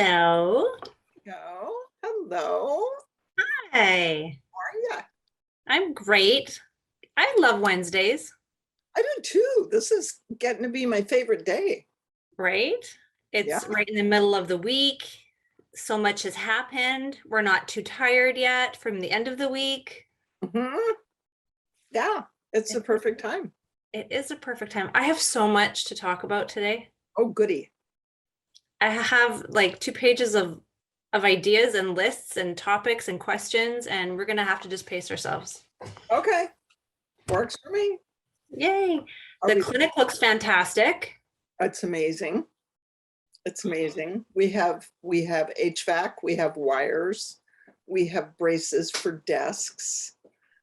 Hello. Go. Hello. Hi. How are you? I'm great. I love Wednesdays, I do too. This is getting to be my favorite day. right? Yeah. It's right in the middle of the week. So much has happened. We're not too tired yet from the end of the week. Mhm. Yeah. It's the perfect time. It is a perfect time. I have so much to talk about today. Oh, goody. I have like 2 pages of ideas and lists and topics and questions, and we're gonna have to just pace ourselves. Okay. Works for me. Yay. Are The we? clinic looks fantastic. It's amazing. It's amazing. We have HVAC, we have wires, we have braces for desks.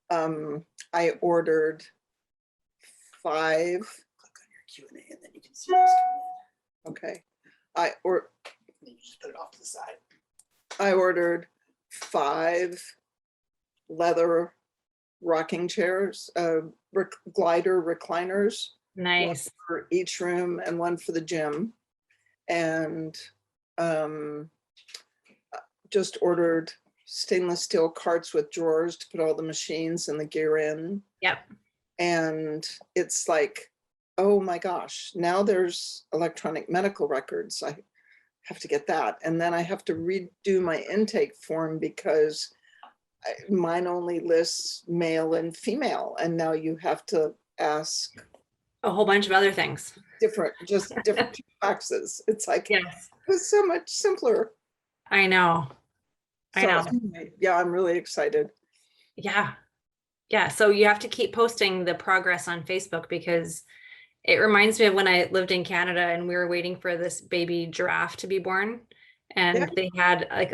I ordered 5. Click on your Q&A and then you can see this Okay. then you just put it off to the side. I ordered 5 leather rocking chairs, glider recliners, one Nice. for each room and one for the gym. And just ordered stainless steel carts with drawers to put all the machines and the gear in. Yep. And it's like, oh my gosh, now there's electronic medical records. I have to get that. And then I have to redo my intake form because mine only lists male and female. And now you have to ask A whole bunch of other things. different boxes. It's like, Yes. it's so much simpler. I know. I So, know. anyway, yeah, I'm really excited. Yeah. Yeah. So you have to keep posting the progress on Facebook because it reminds me of when I lived in Canada and we were waiting for this baby giraffe to be born. And Yeah. they had like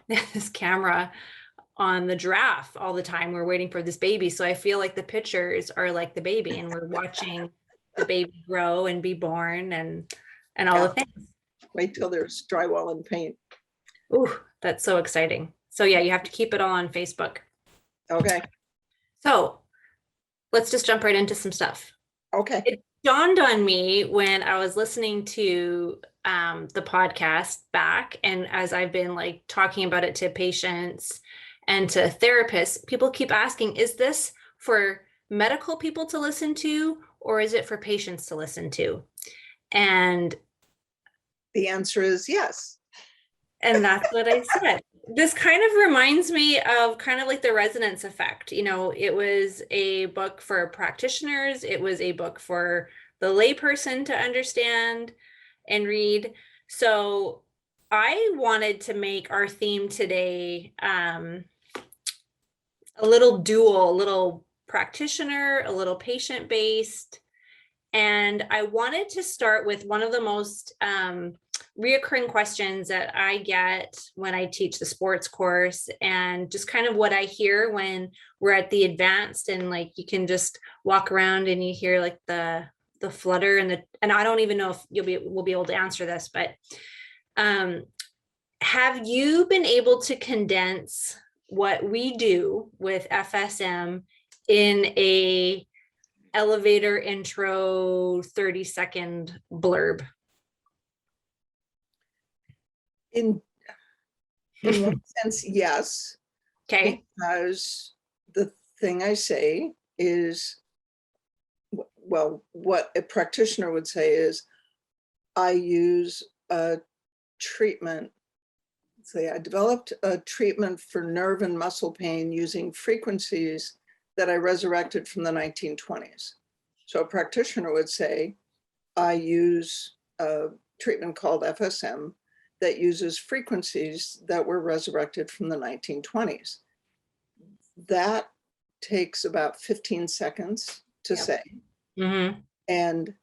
this camera on the giraffe all the time. We're waiting for this baby. So I feel like the pictures are like the baby and we're watching the baby grow and be born and all the things. Wait till there's drywall and paint. Ooh, that's so exciting. So yeah, you have to keep it all on Facebook. Okay. So let's just jump right into some stuff. Okay. It dawned on me when I was listening to the podcast back, and as I've been like talking about it to patients and to therapists, people keep asking, is this for medical people to listen to, or is it for patients to listen to? And the answer is yes. And that's what I said. This kind of reminds me of kind of like the resonance effect. You know, it was a book for practitioners. It was a book for the layperson to understand and read. So I wanted to make our theme today a little dual, a little practitioner, a little patient based. And I wanted to start with one of the most reoccurring questions that I get when I teach the sports course, and just kind of what I hear when we're at the advanced, and like you can just walk around and you hear like the flutter and I don't even know if we'll be able to answer this, but have you been able to condense what we do with FSM in a elevator intro 30-second blurb? In one sense, yes. Okay. Because the thing I say is, well, what a practitioner would say is, I use a treatment. Say I developed a treatment for nerve and muscle pain using frequencies that I resurrected from the 1920s. So a practitioner would say, I use a treatment called FSM that uses frequencies that were resurrected from the 1920s. That takes about 15 seconds to say. Mm-hmm. And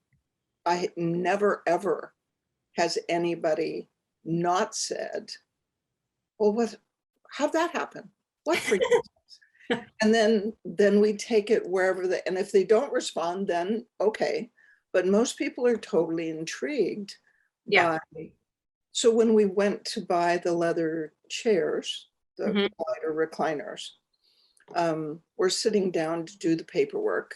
I never, ever has anybody not said, well, how'd that happen? What frequencies? And then we take it wherever and if they don't respond, then okay. But most people are totally intrigued by. So when we went to buy the leather chairs, the glider recliners, we're sitting down to do the paperwork.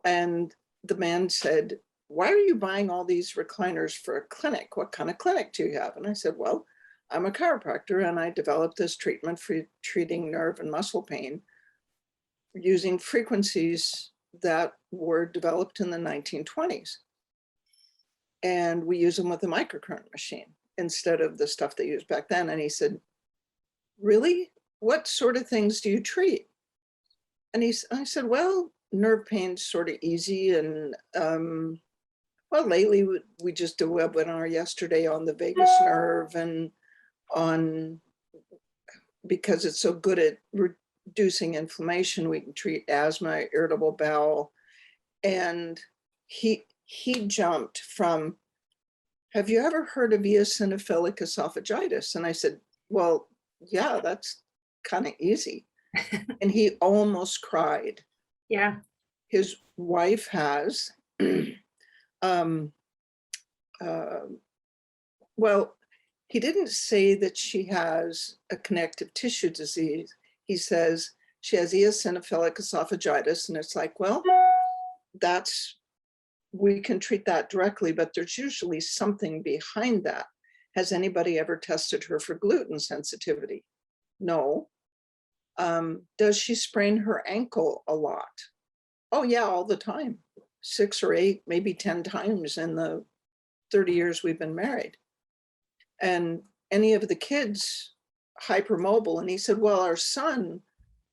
And the man said, why are you buying all these recliners for a clinic? What kind of clinic do you have? And I said, well, I'm a chiropractor and I developed this treatment for treating nerve and muscle pain using frequencies that were developed in the 1920s. And we use them with a microcurrent machine instead of the stuff they used back then. And he said, really? What sort of things do you treat? And I said, well, nerve pain's sort of easy. And well, lately we just did a webinar yesterday on the vagus nerve and on, because it's so good at reducing inflammation, we can treat asthma, irritable bowel. And he jumped from, have you ever heard of eosinophilic esophagitis? And I said, well, yeah, that's kind of easy. And he almost cried. Yeah. His wife has, well, he didn't say that she has a connective tissue disease. He says she has eosinophilic esophagitis. And it's like, well, we can treat that directly, but there's usually something behind that. Has anybody ever tested her for gluten sensitivity? No. Does she sprain her ankle a lot? Oh yeah, all the time. 6 or 8, maybe 10 times in the 30 years we've been married. And any of the kids hypermobile? And he said, well, our son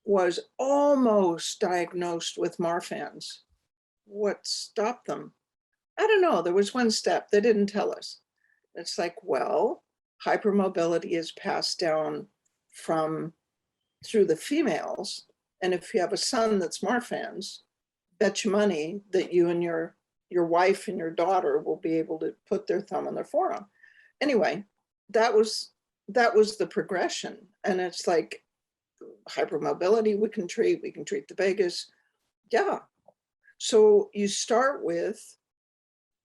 was almost diagnosed with Marfan's. What stopped them? I don't know. There was one step they didn't tell us. It's like, well, hypermobility is passed down through the females. And if you have a son that's Marfan's, bet you money that you and your wife and your daughter will be able to put their thumb on their forearm. Anyway, that was the progression. And it's like hypermobility we can treat the vagus. Yeah. So you start with,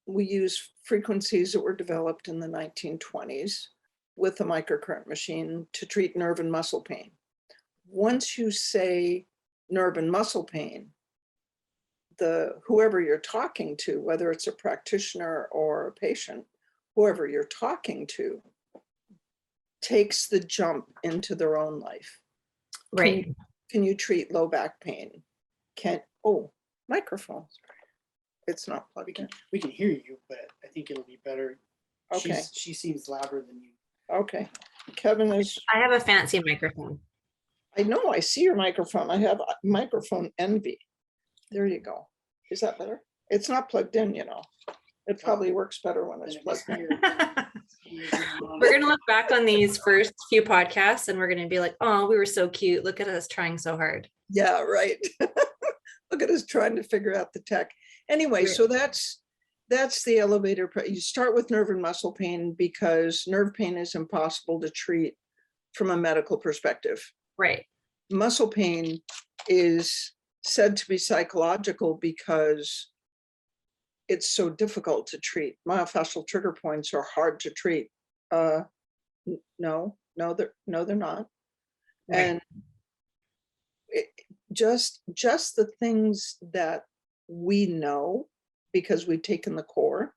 we use frequencies that were developed in the 1920s with a microcurrent machine to treat nerve and muscle pain. Once you say nerve and muscle pain, whoever you're talking to, whether it's a practitioner or a patient, whoever you're talking to takes the jump into their own life. Right. Can you treat low back pain? Microphone. It's not plugged in. We can hear you, but I think it'll be better. Okay. She seems louder than you. Okay. Kevin is. I have a fancy microphone. I know, I see your microphone. I have microphone envy. There you go. Is that better? It's not plugged in, you know. It probably works better when it's plugged in. We're going to look back on these first few podcasts and we're going to be like, oh, we were so cute. Look at us trying so hard. Yeah, right. Look at us trying to figure out the tech. Anyway, so that's the elevator. You start with nerve and muscle pain because nerve pain is impossible to treat from a medical perspective. Right. Muscle pain is said to be psychological because it's so difficult to treat. Myofascial trigger points are hard to treat. No, they're not. Right. And just the things that we know because we've taken the core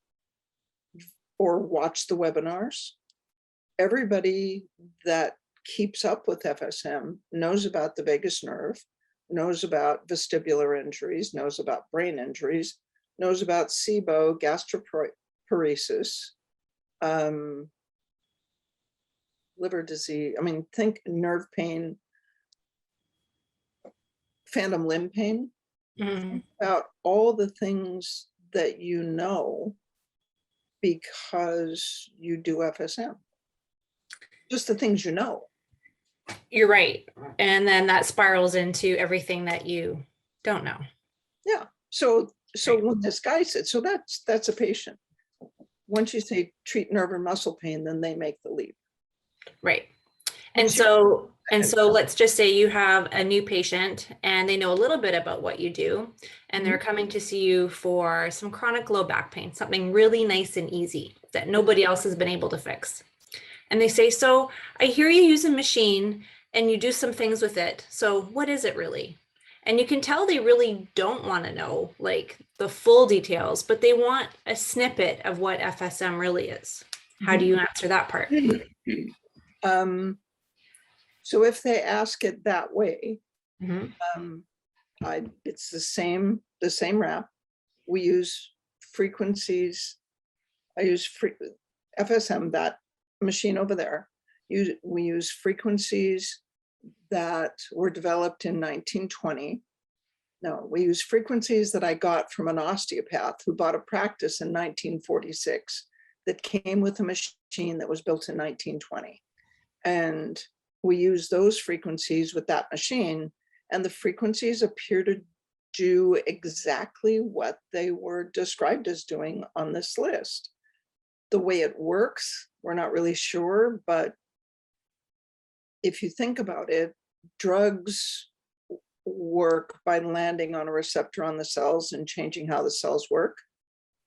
or watched the webinars. Everybody that keeps up with FSM knows about the vagus nerve, knows about vestibular injuries, knows about brain injuries, knows about SIBO, gastroparesis, liver disease. I mean, think nerve pain, phantom limb pain, about all the things that you know because you do FSM. Just the things you know. You're right. And then that spirals into everything that you don't know. Yeah. So when this guy said, so that's a patient. Once you say treat nerve and muscle pain, then they make the leap. Right. And so let's just say you have a new patient and they know a little bit about what you do and they're coming to see you for some chronic low back pain, something really nice and easy that nobody else has been able to fix. And they say, so I hear you use a machine and you do some things with it. So what is it really? And you can tell they really don't want to know like the full details, but they want a snippet of what FSM really is. How do you answer that part? So if they ask it that way, Mhm. it's the same wrap. We use frequencies. I use FSM, that machine over there. We use frequencies that were developed in 1920. No, we use frequencies that I got from an osteopath who bought a practice in 1946 that came with a machine that was built in 1920. And we use those frequencies with that machine, and the frequencies appear to do exactly what they were described as doing on this list. The way it works, we're not really sure, but if you think about it, drugs work by landing on a receptor on the cells and changing how the cells work.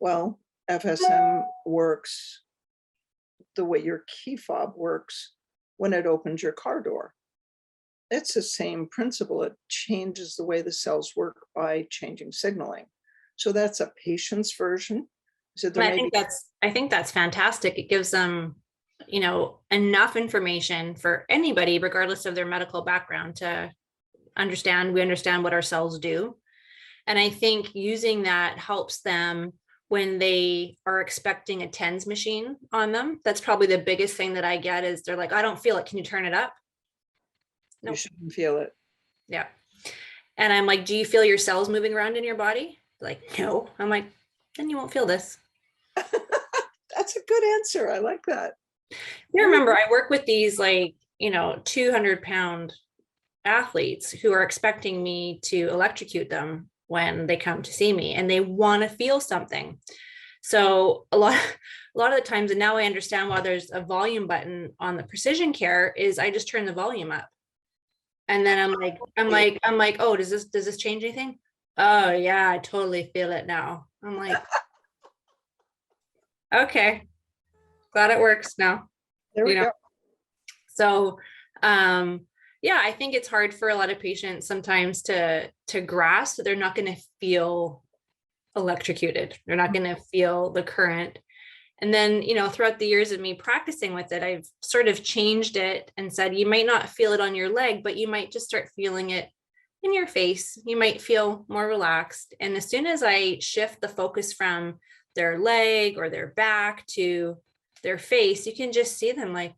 Well, FSM works the way your key fob works when it opens your car door. It's the same principle. It changes the way the cells work by changing signaling. So that's a patient's version. So And I think that's fantastic. It gives them, you know, enough information for anybody, regardless of their medical background, to understand. We understand what our cells do. And I think using that helps them when they are expecting a TENS machine on them. That's probably the biggest thing that I get is they're like, I don't feel it. Can you turn it up? you Nope. shouldn't feel it. Yeah. And I'm like, do you feel your cells moving around in your body? Like, no. I'm like, then you won't feel this. That's a good answer. I like that. You remember, I work with these like, you know, 200-pound athletes who are expecting me to electrocute them when they come to see me, and they want to feel something. So a lot of the times, and now I understand why there's a volume button on the precision care, is I just turn the volume up. And then I'm like, oh, does this change anything? Oh yeah, I totally feel it now. I'm like, okay, glad it works now. There we go. So yeah, I think it's hard for a lot of patients sometimes to grasp that they're not going to feel electrocuted. They're not going to feel the current. And then, you know, throughout the years of me practicing with it, I've sort of changed it and said, you might not feel it on your leg, but you might just start feeling it in your face. You might feel more relaxed. And as soon as I shift the focus from their leg or their back to their face, you can just see them like,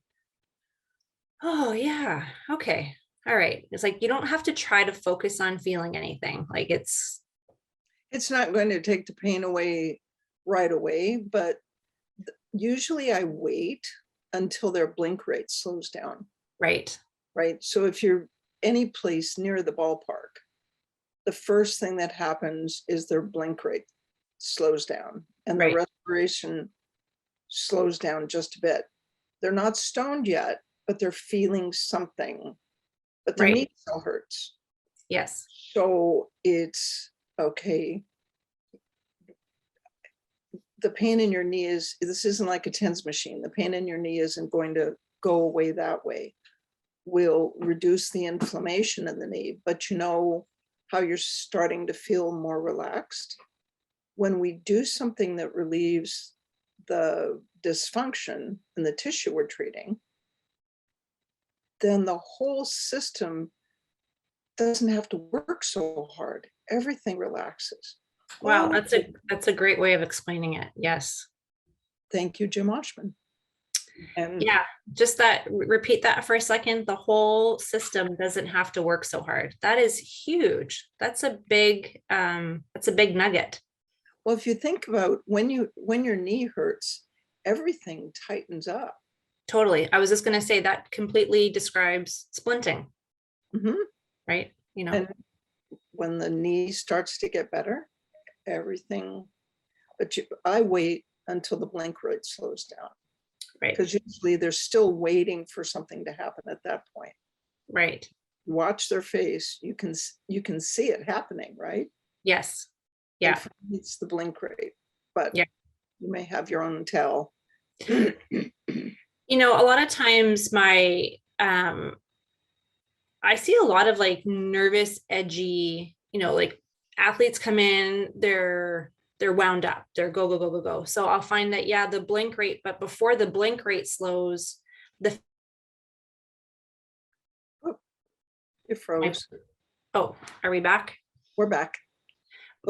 oh yeah, okay, all right. It's like, you don't have to try to focus on feeling anything. Like it's not going to take the pain away right away, but usually I wait until their blink rate slows down. right. So if you're any place near the ballpark, the first thing that happens is their blink rate slows down and Right. the respiration slows down just a bit. They're not stoned yet, but they're feeling something, but their Right. knee still hurts. Yes. So it's okay. The pain in your knee this isn't like a TENS machine. The pain in your knee isn't going to go away that way. We'll reduce the inflammation in the knee, but you know how you're starting to feel more relaxed. When we do something that relieves the dysfunction in the tissue we're treating, then the whole system doesn't have to work so hard. Everything relaxes. Wow, that's a great way of explaining it. Yes. Thank you, Jim Oshman. And Yeah, just that, repeat that for a second. The whole system doesn't have to work so hard. That is huge. That's a big nugget. well, if you think about when your knee hurts, everything tightens up. Totally. I was just going to say that completely describes splinting, Mhm. right? You know, And when the knee starts to get better, everything, but I wait until the blink rate slows down, right, because usually they're still waiting for something to happen at that point. right. Watch their face, you can see it happening, right? Yes. Yeah. It's the blink rate, but Yeah. you may have your own tell. You know, a lot of times I see a lot of like nervous, edgy, you know, like athletes come in, they're wound up, they're go, go, go, go, go. So I'll find that, yeah, the blink rate, but before the blink rate slows, the You froze. Oh, are we back? We're back.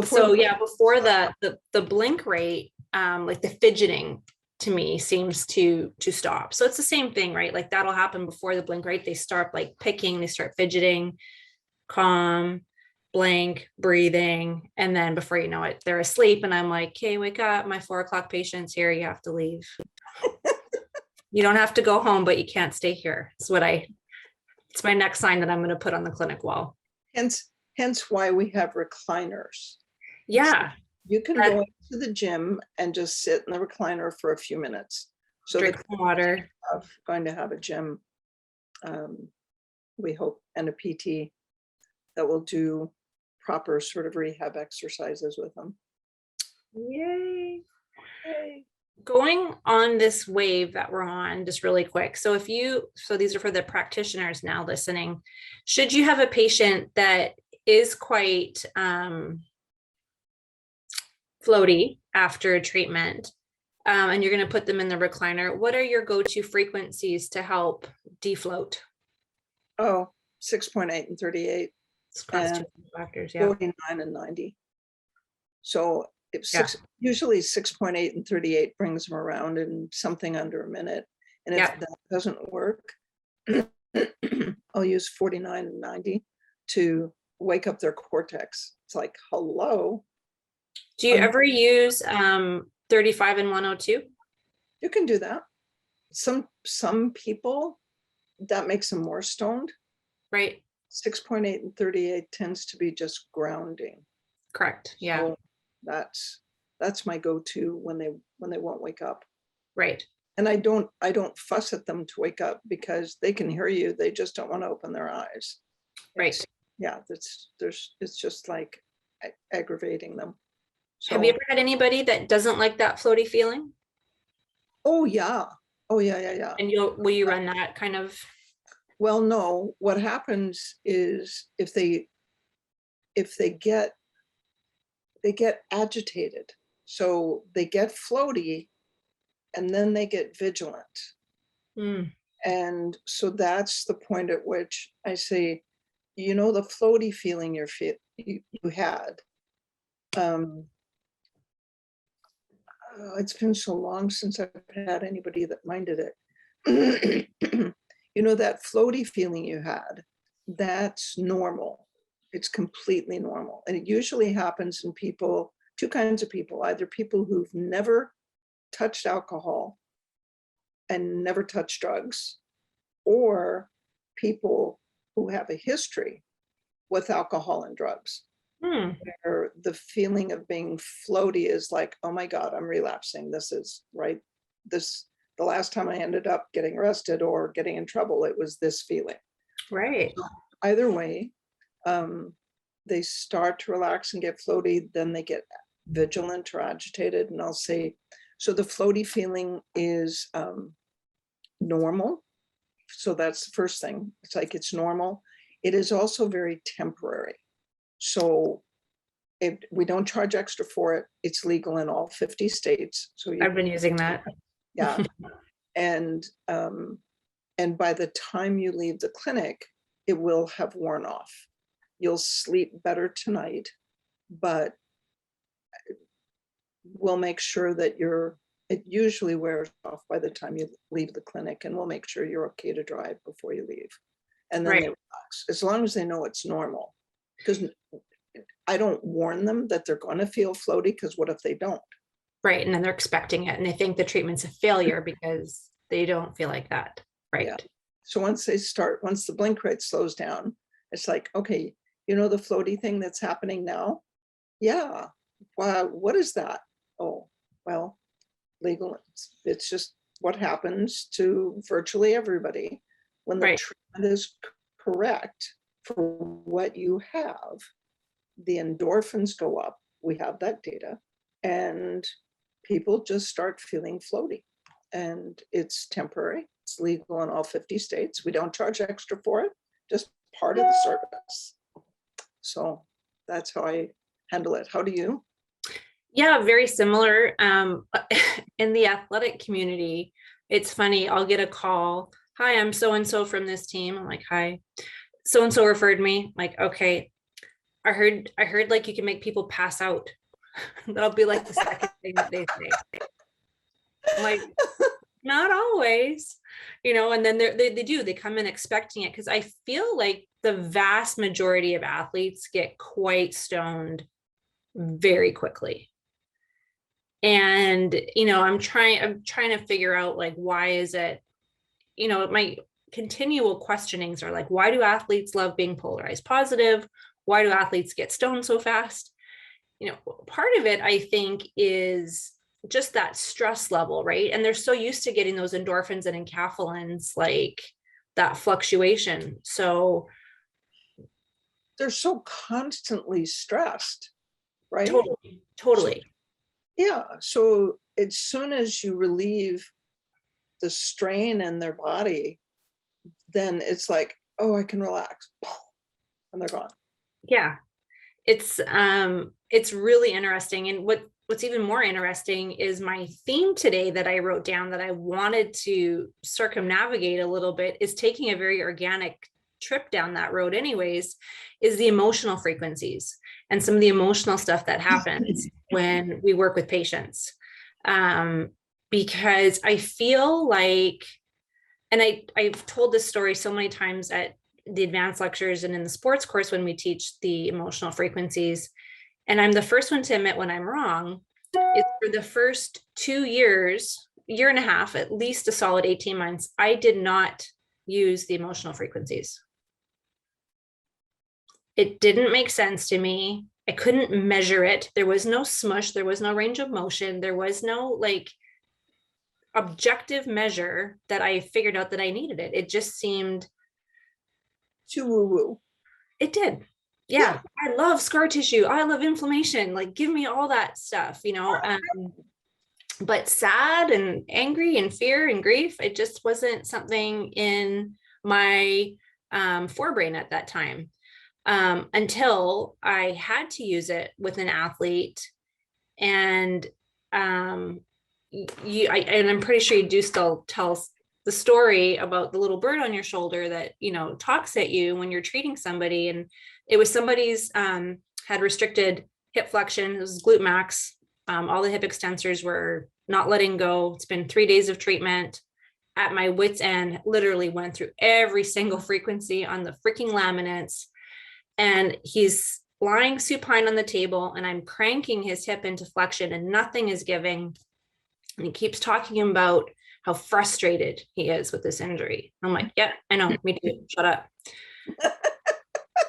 So yeah, before the blink rate, like the fidgeting to me seems to stop. So it's the same thing, right? Like that'll happen before the blink rate. They start like picking, they start fidgeting, calm, blank, breathing. And then before you know it, they're asleep. And I'm like, okay, wake up. My 4 o'clock patient's here. You have to leave. You don't have to go home, but you can't stay here. It's my next sign that I'm going to put on the clinic wall. Hence why we have recliners. Yeah. So you can go into the gym and just sit in the recliner for a few minutes. So drink some water. Going to have a gym, we hope, and a PT that will do proper sort of rehab exercises with them. Yay. Yay. Going on this wave that we're on, just really quick. So these are for the practitioners now listening. Should you have a patient that is quite floaty after a treatment, and you're going to put them in the recliner, what are your go-to frequencies to help defloat? Oh, 6.8 and 38. Class And 2 factors, yeah. 49 and 90. So usually 6.8 and 38 brings them around in something under a minute. And if that doesn't work, I'll use 49 and 90 to wake up their cortex. It's like, hello. Do you ever use 35 and 102? You can do that. Some people, that makes them more stoned. Right. 6.8 and 38 tends to be just grounding. Correct. Yeah. So that's my go-to when they won't wake up. Right. And I don't fuss at them to wake up because they can hear you. They just don't want to open their eyes. Right. It's just like aggravating them. So, have you ever had anybody that doesn't like that floaty feeling? Oh yeah. And will you run that kind of? Well, no. What happens is if they get agitated, so they get floaty, and then they get vigilant. And so that's the point at which I say, the floaty feeling you had. It's been so long since I've had anybody that minded it. That floaty feeling you had, that's normal. It's completely normal. And it usually happens in people, two kinds of people, either people who've never touched alcohol and never touched drugs, or people who have a history with alcohol and drugs. Where the feeling of being floaty is like, oh my God, I'm relapsing. This is right. The last time I ended up getting arrested or getting in trouble, it was this feeling. Right. So either way, they start to relax and get floaty, then they get vigilant or agitated. And I'll say, so the floaty feeling is normal. So that's the first thing. It's like, it's normal. It is also very temporary. So we don't charge extra for it. It's legal in all 50 states. So I've been using that. Yeah. And by the time you leave the clinic, it will have worn off. You'll sleep better tonight, but we'll make sure that it usually wears off by the time you leave the clinic, and we'll make sure you're okay to drive before you leave. And then they relax, as long as they know it's normal. Because I don't warn them that they're going to feel floaty, because what if they don't? Right. And then they're expecting it and they think the treatment's a failure because they don't feel like that. Right. Yeah. So once the blink rate slows down, it's like, okay, the floaty thing that's happening now? Yeah. Wow. What is that? Oh, well, legal. It's just what happens to virtually everybody when the treatment is correct for what you have. The endorphins go up. We have that data, and people just start feeling floaty, and it's temporary. It's legal in all 50 states. We don't charge extra for it, just part of the service. So that's how I handle it. How do you? Yeah, very similar. In the athletic community, it's funny. I'll get a call. Hi, I'm so-and-so from this team. I'm like, hi. so-and-so referred me, like, okay, I heard like you can make people pass out. That'll be like the second thing that they say. I'm like, not always, and then they do, they come in expecting it. Cause I feel like the vast majority of athletes get quite stoned very quickly. And, I'm trying to figure out, like, why is it, my continual questionings are like, why do athletes love being polarized positive? Why do athletes get stoned so fast? Part of it, I think, is just that stress level, right? And they're so used to getting those endorphins and enkephalins, like that fluctuation. So they're so constantly stressed, right? Totally. Yeah. So as soon as you relieve the strain in their body, then it's like, oh, I can relax, and they're gone. Yeah. It's really interesting. And what's even more interesting is my theme today that I wrote down that I wanted to circumnavigate a little bit, is taking a very organic trip down that road anyways, is the emotional frequencies and some of the emotional stuff that happens when we work with patients. Because I feel like, and I've told this story so many times at the advanced lectures and in the sports course when we teach the emotional frequencies, and I'm the first one to admit when I'm wrong. It's for the first 2 years, year and a half, at least a solid 18 months, I did not use the emotional frequencies. It didn't make sense to me. I couldn't measure it. There was no smush. There was no range of motion. There was no like objective measure that I figured out that I needed it. It just seemed too woo-woo. It did. Yeah. I love scar tissue. I love inflammation. Like, give me all that stuff, but sad and angry and fear and grief, it just wasn't something in my forebrain at that time, until I had to use it with an athlete. And and I'm pretty sure you do still tell the story about the little bird on your shoulder that, talks at you when you're treating somebody. And it was somebody's had restricted hip flexion. It was glute max. All the hip extensors were not letting go. It's been 3 days of treatment. At my wit's end, literally went through every single frequency on the freaking laminates. And he's lying supine on the table, and I'm cranking his hip into flexion and nothing is giving. And he keeps talking about how frustrated he is with this injury. I'm like, yeah, I know, me too. Shut up.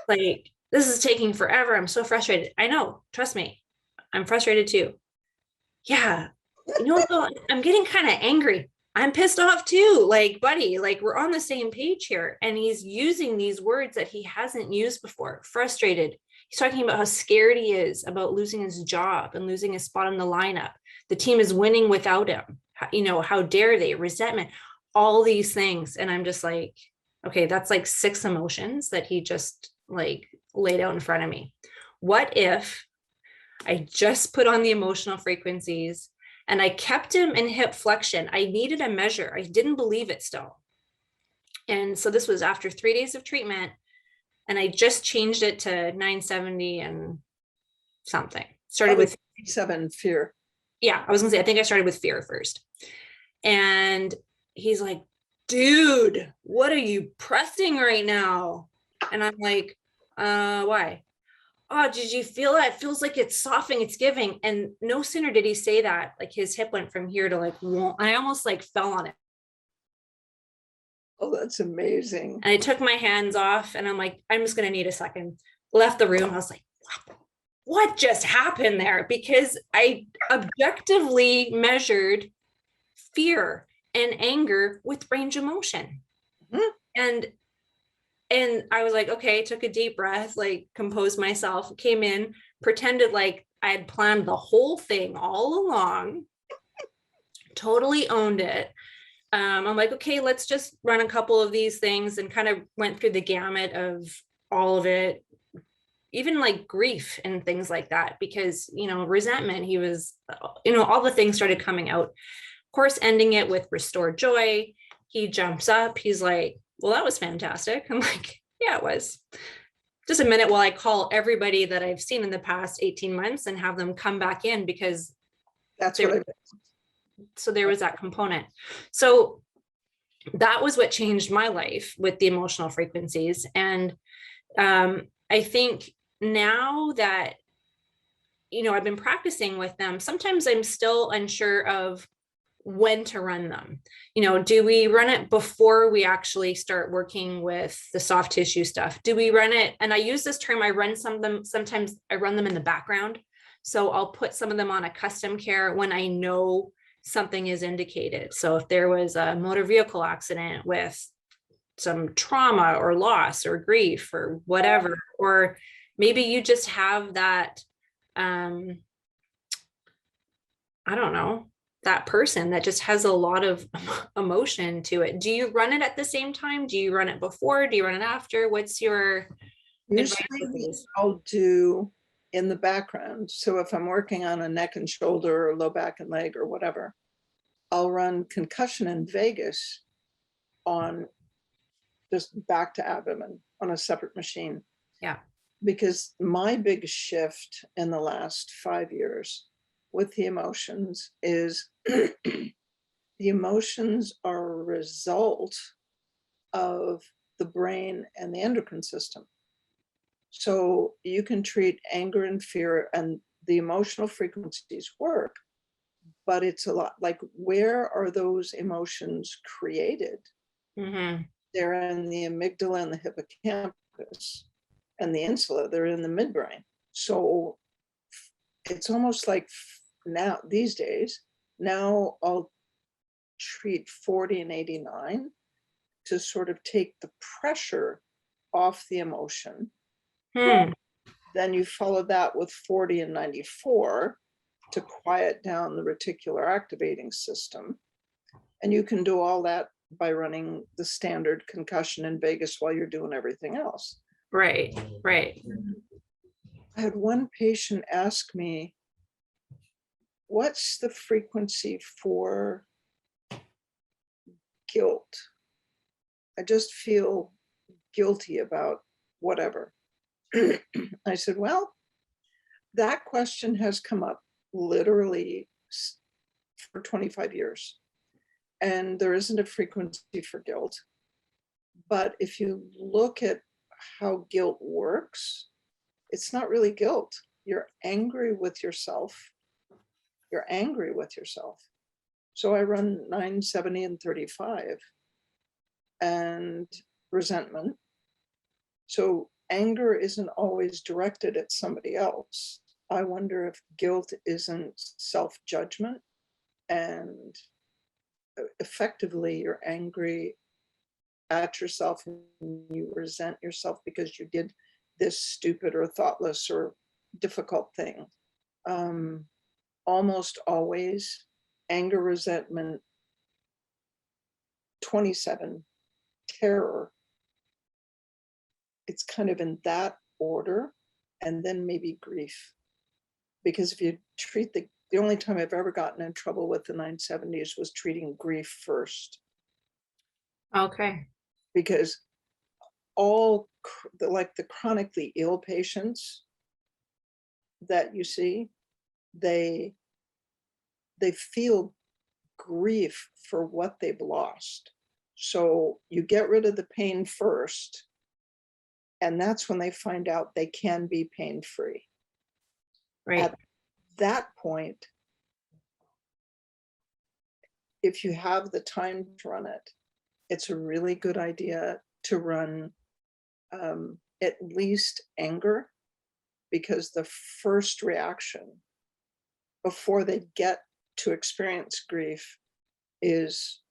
Like, this is taking forever. I'm so frustrated. I know, trust me, I'm frustrated too. Yeah. I'm getting kind of angry. I'm pissed off too. Like, buddy, like, we're on the same page here. And he's using these words that he hasn't used before. Frustrated. He's talking about how scared he is about losing his job and losing his spot in the lineup. The team is winning without him. How dare they? Resentment, all these things. And I'm just like, okay, that's like 6 emotions that he just like laid out in front of me. What if I just put on the emotional frequencies and I kept him in hip flexion? I needed a measure. I didn't believe it still. And so this was after 3 days of treatment, and I just changed it to 970 and something. Started with 7 fear. Yeah, I was gonna say, I think I started with fear first. And he's like, dude, what are you pressing right now? And I'm like, why? Oh, did you feel that? It feels like it's softening, it's giving. And no sooner did he say that, like his hip went from here to like, I almost like fell on it. Oh, that's amazing. And I took my hands off and I'm like, I'm just going to need a second. Left the room. I was like, what just happened there? Because I objectively measured fear and anger with range of motion. Mm-hmm. And I was like, okay, took a deep breath, like composed myself, came in, pretended like I had planned the whole thing all along, totally owned it. I'm like, okay, let's just run a couple of these things, and kind of went through the gamut of all of it, even like grief and things like that, because, resentment, he was, all the things started coming out. Of course, ending it with restored joy. He jumps up. He's like, well, that was fantastic. I'm like, Yeah, it was. Just a minute while I call everybody that I've seen in the past 18 months and have them come back in, because That's there, what I, so there was that component. So that was what changed my life with the emotional frequencies. And I think now that, you know, I've been practicing with them, sometimes I'm still unsure of when to run them. You know, do we run it before we actually start working with the soft tissue stuff? Do we run it? And I use this term, I run some of them, sometimes I run them in the background. So I'll put some of them on a custom care when I know something is indicated. So if there was a motor vehicle accident with some trauma or loss or grief or whatever, or maybe you just have that, I don't know, that person that just has a lot of emotion to it. Do you run it at the same time? Do you run it before? Do you run it after? What's your advice with usually these? I'll do in the background. So if I'm working on a neck and shoulder or low back and leg or whatever, I'll run concussion and vagus on just back to abdomen on a separate machine. Yeah. Because my big shift in the last 5 years with the emotions is the emotions are a result of the brain and the endocrine system. So you can treat anger and fear, and the emotional frequencies work, but it's a lot like, where are those emotions created? Mm-hmm. They're in the amygdala and the hippocampus and the insula, they're in the midbrain. So it's almost like now, these days, now I'll treat 40 and 89 to sort of take the pressure off the emotion. Hmm. Then you follow that with 40 and 94 to quiet down the reticular activating system. And you can do all that by running the standard concussion and vagus while you're doing everything else. Right, right. I had one patient ask me, what's the frequency for guilt? I just feel guilty about whatever. I said, well, that question has come up literally for 25 years. And there isn't a frequency for guilt. But if you look at how guilt works, it's not really guilt. You're angry with yourself. You're angry with yourself. So I run 9, 70, and 35 and resentment. So anger isn't always directed at somebody else. I wonder if guilt isn't self-judgment, and effectively you're angry at yourself and you resent yourself because you did this stupid or thoughtless or difficult thing. Almost always anger, resentment, 27, terror. It's kind of in that order, and then maybe grief. Because if you treat the only time I've ever gotten in trouble with the 970s was treating grief first. Okay. Because all like the chronically ill patients that you see, they feel grief for what they've lost. So you get rid of the pain first, and that's when they find out they can be pain-free. Right. At that point, if you have the time to run it, it's a really good idea to run at least anger, because the first reaction before they get to experience grief is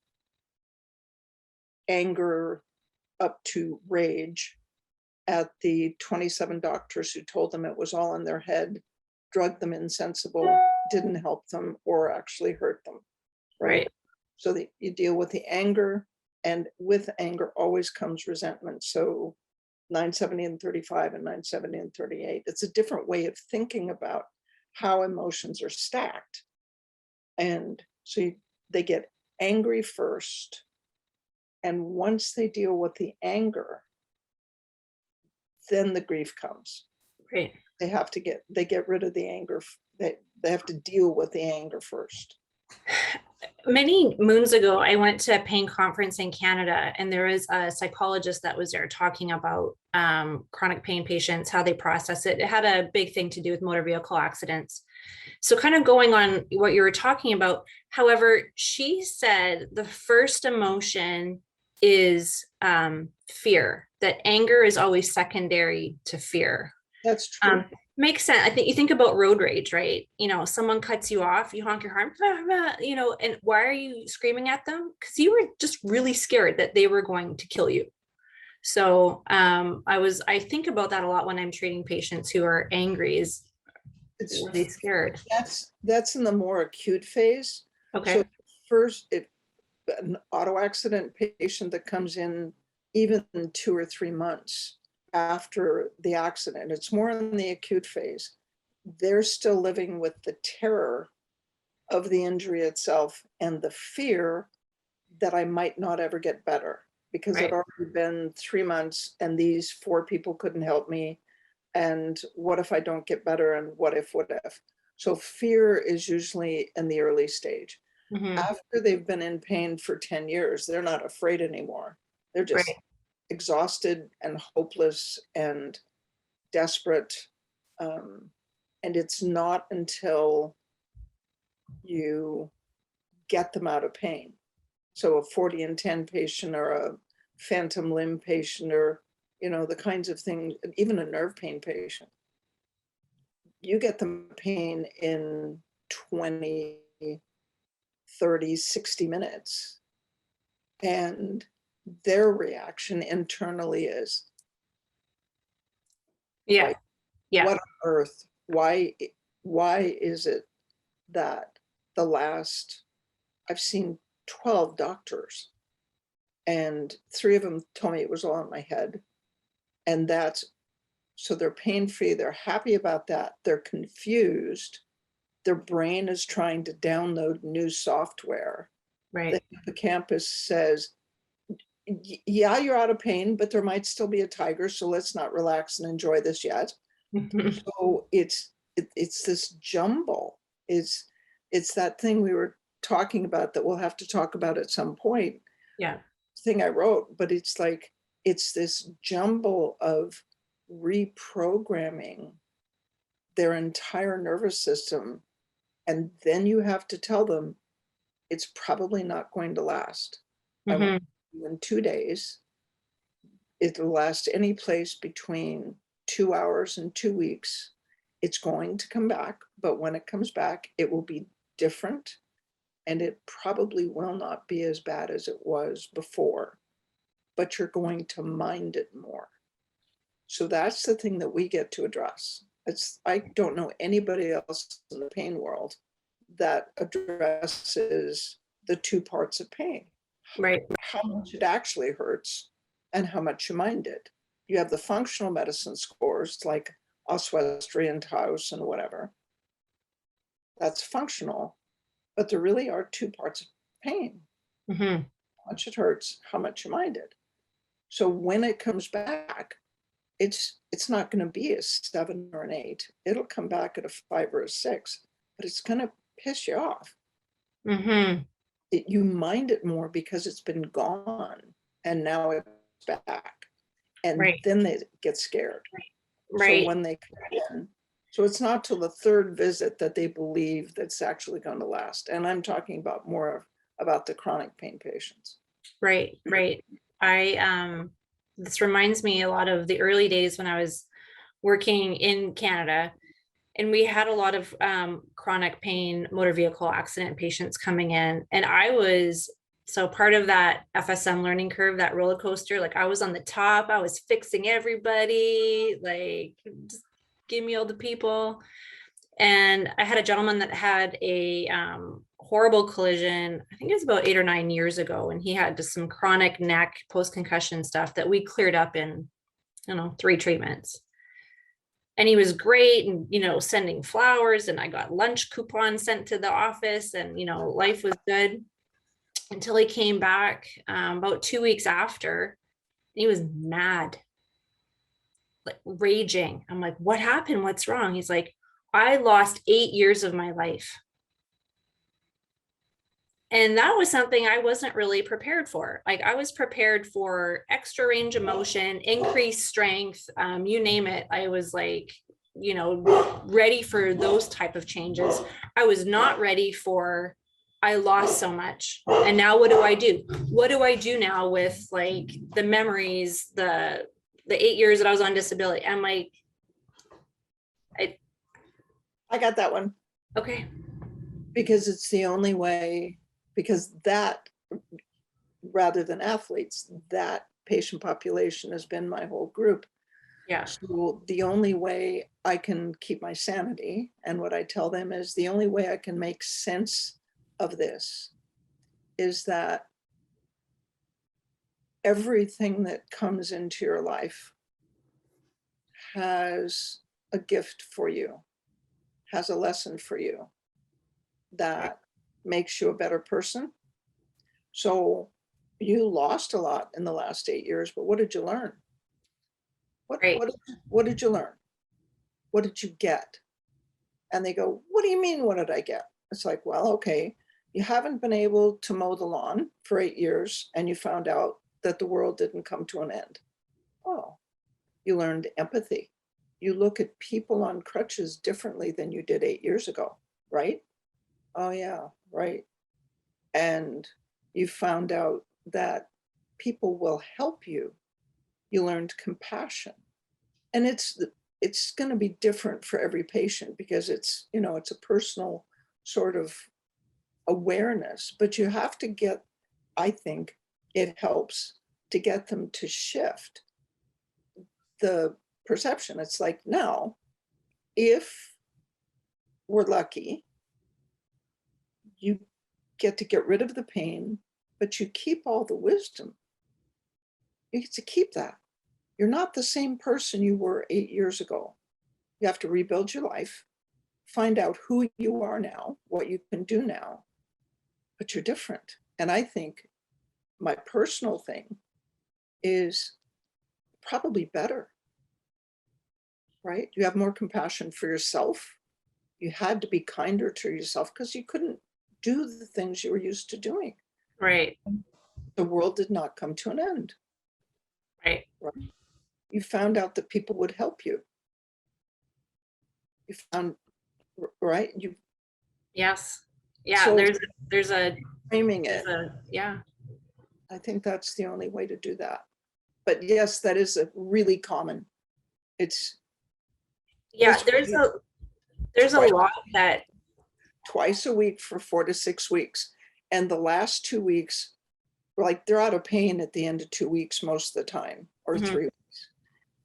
anger up to rage at the 27 doctors who told them it was all in their head, drugged them insensible, didn't help them, or actually hurt them, right? So that you deal with the anger, and with anger always comes resentment. So 970 and 35 and 970 and 38, it's a different way of thinking about how emotions are stacked. And so they get angry first, and once they deal with the anger, then the grief comes. Right. They get rid of the anger. They have to deal with the anger first. Many moons ago, I went to a pain conference in Canada, and there was a psychologist that was there talking about chronic pain patients, how they process it. It had a big thing to do with motor vehicle accidents. So kind of going on what you were talking about, however, she said the first emotion is fear, that anger is always secondary to fear. That's true. Makes sense. I think you think about road rage, right? You know, someone cuts you off, you honk your horn, you know, and why are you screaming at them? Because you were just really scared that they were going to kill you. So I think about that a lot when I'm treating patients who are angry, is It's really scared. that's in the more acute phase. Okay. So first, if an auto accident patient that comes in even 2 or 3 months after the accident, it's more in the acute phase. They're still living with the terror of the injury itself and the fear that I might not ever get better, because Right. it already been 3 months and these 4 people couldn't help me. And what if I don't get better? And what if? So fear is usually in the early stage. Mhm. After they've been in pain for 10 years, they're not afraid anymore. They're just Right. exhausted and hopeless and desperate. And it's not until you get them out of pain. So a 40 and 10 patient or a phantom limb patient, or, you know, the kinds of things, even a nerve pain patient, you get them pain in 20, 30, 60 minutes. And their reaction internally is, Yeah. like, Yeah. what on earth? Why is it that I've seen 12 doctors and 3 of them told me it was all in my head. And so they're pain-free, they're happy about that, they're confused, their brain is trying to download new software. Right. The hippocampus says, yeah, you're out of pain, but there might still be a tiger, so let's not relax and enjoy this yet. So it's this jumble. It's that thing we were talking about that we'll have to talk about at some point. Yeah. Thing I wrote, but it's like, it's this jumble of reprogramming their entire nervous system. And then you have to tell them it's probably not going to last. I Mhm. want you in 2 days. It'll last any place between 2 hours and 2 weeks. It's going to come back, but when it comes back, it will be different. And it probably will not be as bad as it was before, but you're going to mind it more. So that's the thing that we get to address. I don't know anybody else in the pain world that addresses the 2 parts of pain. Right. How much it actually hurts and how much you mind it. You have the functional medicine scores like Oswestry and Taos and whatever. That's functional, but there really are 2 parts of pain. Mhm. How much it hurts, how much you mind it. So when it comes back, it's not going to be a 7 or an 8. It'll come back at a 5 or a 6, but it's going to piss you off. Mhm. You mind it more because it's been gone and now it's back. And Right. then they get scared. Right. So when they come in, so it's not till the 3rd visit that they believe that's actually going to last. And I'm talking about more about the chronic pain patients. Right. Right. This reminds me a lot of the early days when I was working in Canada, and we had a lot of chronic pain motor vehicle accident patients coming in, and I was so part of that FSM learning curve, that roller coaster. Like, I was on the top, I was fixing everybody, like, just give me all the people. And I had a gentleman that had a horrible collision, I think it was about 8 or 9 years ago, and he had just some chronic neck post-concussion stuff that we cleared up in, 3 treatments. And he was great, and, sending flowers, and I got lunch coupons sent to the office, and, life was good until he came back about 2 weeks after. He was mad. like raging. I'm like, what happened? What's wrong? He's like, I lost 8 years of my life. And that was something I wasn't really prepared for. Like I was prepared for extra range of motion, increased strength, you name it. I was like, you know, ready for those type of changes. I was not ready for, I lost so much. And now what do I do? What do I do now with like the memories, the 8 years that I was on disability? I'm like, I got that one okay, because it's the only way, because that, rather than athletes, that patient population has been my whole group. yeah, So the only way I can keep my sanity, and what I tell them is the only way I can make sense of this is that everything that comes into your life has a gift for you, has a lesson for you that makes you a better person. So you lost a lot in the last 8 years, but what did you learn? right. What did you learn? What did you get? And they go, what do you mean, what did I get? It's like, well, okay, you haven't been able to mow the lawn for 8 years and you found out that the world didn't come to an end. Oh, you learned empathy. You look at people on crutches differently than you did 8 years ago, right? Oh yeah, right. And you found out that people will help you. You learned compassion. And it's going to be different for every patient because it's, you know, it's a personal sort of awareness, but you have to get, I think it helps to get them to shift the perception. It's like, now, if we're lucky, you get to get rid of the pain, but you keep all the wisdom. You get to keep that. You're not the same person you were 8 years ago. You have to rebuild your life, find out who you are now, what you can do now, but you're different. And I think my personal thing is probably better, right? You have more compassion for yourself. You had to be kinder to yourself because you couldn't do the things you were used to doing. Right. The world did not come to an end. Right. You found out that people would help you. You found, right? You. Yes. Yeah. So there's a, framing it. Yeah. I think that's the only way to do that. But yes, that is a really common. It's. Yeah. There's a lot that. Twice a week for 4 to 6 weeks. And the last 2 weeks, like they're out of pain at the end of 2 weeks most of the time, or 3 weeks.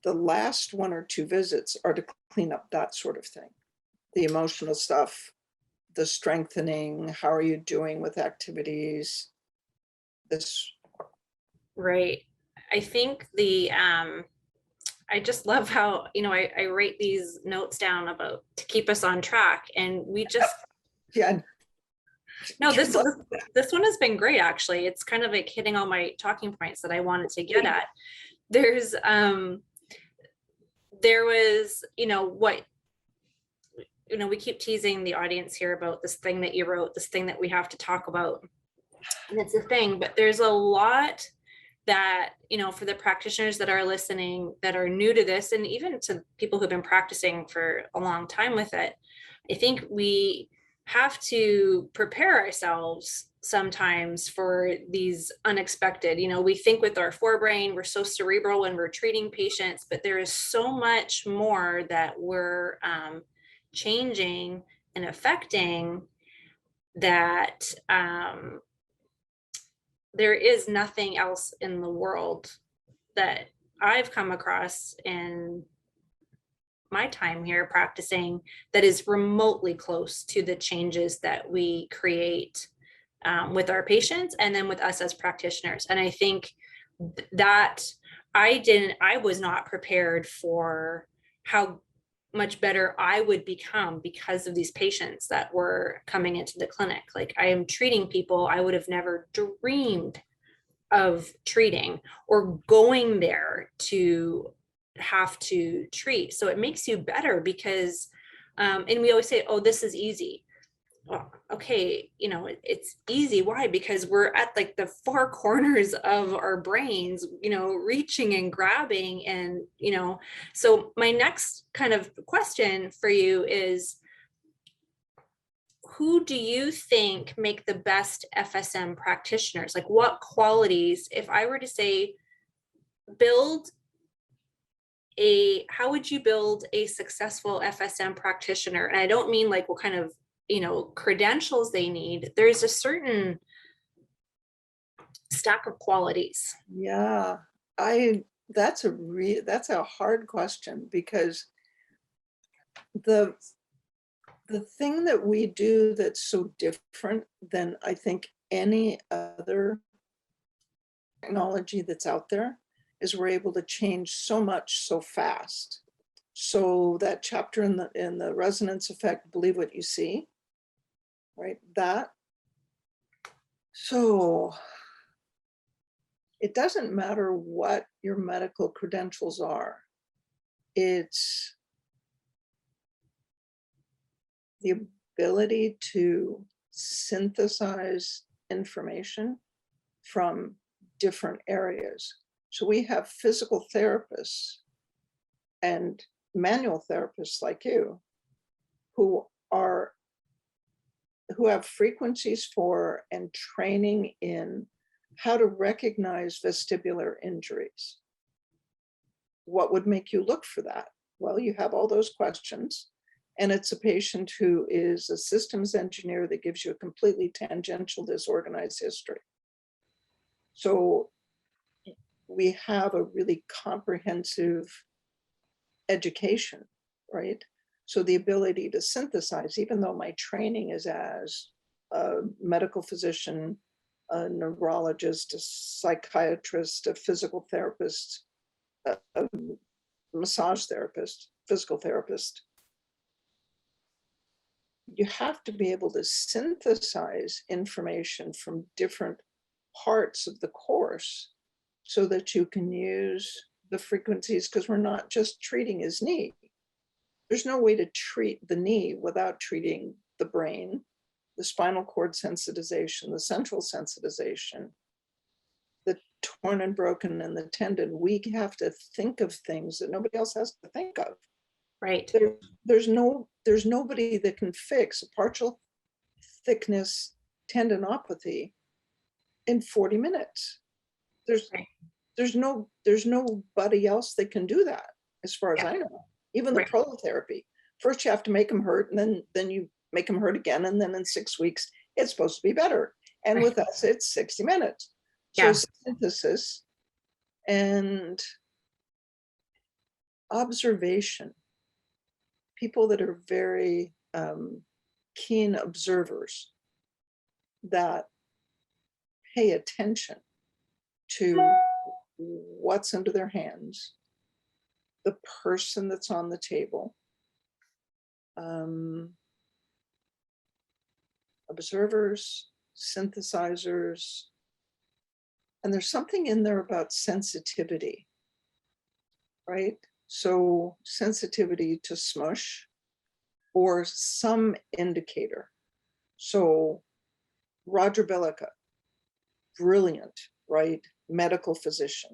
The last 1 or 2 visits are to clean up that sort of thing. The emotional stuff, the strengthening, how are you doing with activities? This. Right. I think I just love how, you know, I write these notes down about to keep us on track, and we just, Yeah. no, this one has been great, actually. It's kind of like hitting all my talking points that I wanted to get at. There was, you know, we keep teasing the audience here about this thing that you wrote, this thing that we have to talk about. And it's a thing, but there's a lot that, you know, for the practitioners that are listening, that are new to this, and even to people who've been practicing for a long time with it, I think we have to prepare ourselves sometimes for these unexpected, you know, we think with our forebrain, we're so cerebral when we're treating patients, but there is so much more that we're changing and affecting that there is nothing else in the world that I've come across in my time here practicing that is remotely close to the changes that we create with our patients and then with us as practitioners. And I think that I was not prepared for how much better I would become because of these patients that were coming into the clinic. Like, I am treating people I would have never dreamed of treating or going there to have to treat. So it makes you better because, and we always say, oh, this is easy. Well, okay, you know, it's easy. Why? Because we're at like the far corners of our brains, you know, reaching and grabbing. And, you know, so my next kind of question for you is, who do you think make the best FSM practitioners? Like what qualities, if I were to say, how would you build a successful FSM practitioner? And I don't mean like what kind of, you know, credentials they need. There's a certain stack of qualities. Yeah, that's a hard question, because the thing that we do that's so different than I think any other technology that's out there is we're able to change so much so fast. So that chapter in the resonance effect, believe what you see, right? That. So it doesn't matter what your medical credentials are. It's the ability to synthesize information from different areas. So we have physical therapists and manual therapists like you who have frequencies for and training in how to recognize vestibular injuries. What would make you look for that? Well, you have all those questions, and it's a patient who is a systems engineer that gives you a completely tangential disorganized history. So we have a really comprehensive education, right? So the ability to synthesize, even though my training is as a medical physician, a neurologist, a psychiatrist, a physical therapist, a massage therapist, physical therapist, you have to be able to synthesize information from different parts of the course so that you can use the frequencies, because we're not just treating his knee. There's no way to treat the knee without treating the brain, the spinal cord sensitization, the central sensitization, the torn and broken and the tendon. We have to think of things that nobody else has to think of. Right. There's nobody that can fix a partial thickness tendinopathy in 40 minutes. There's nobody else that can do that, as far as I know. Even the prolotherapy. First you have to make them hurt, and then you make them hurt again, and then in 6 weeks it's supposed to be better. And with us, it's 60 minutes. So synthesis and observation. People that are very keen observers, that pay attention to what's under their hands, the person that's on the table, observers, synthesizers, and there's something in there about sensitivity, right? So sensitivity to smush or some indicator. So Roger Bellica, brilliant, right? Medical physician,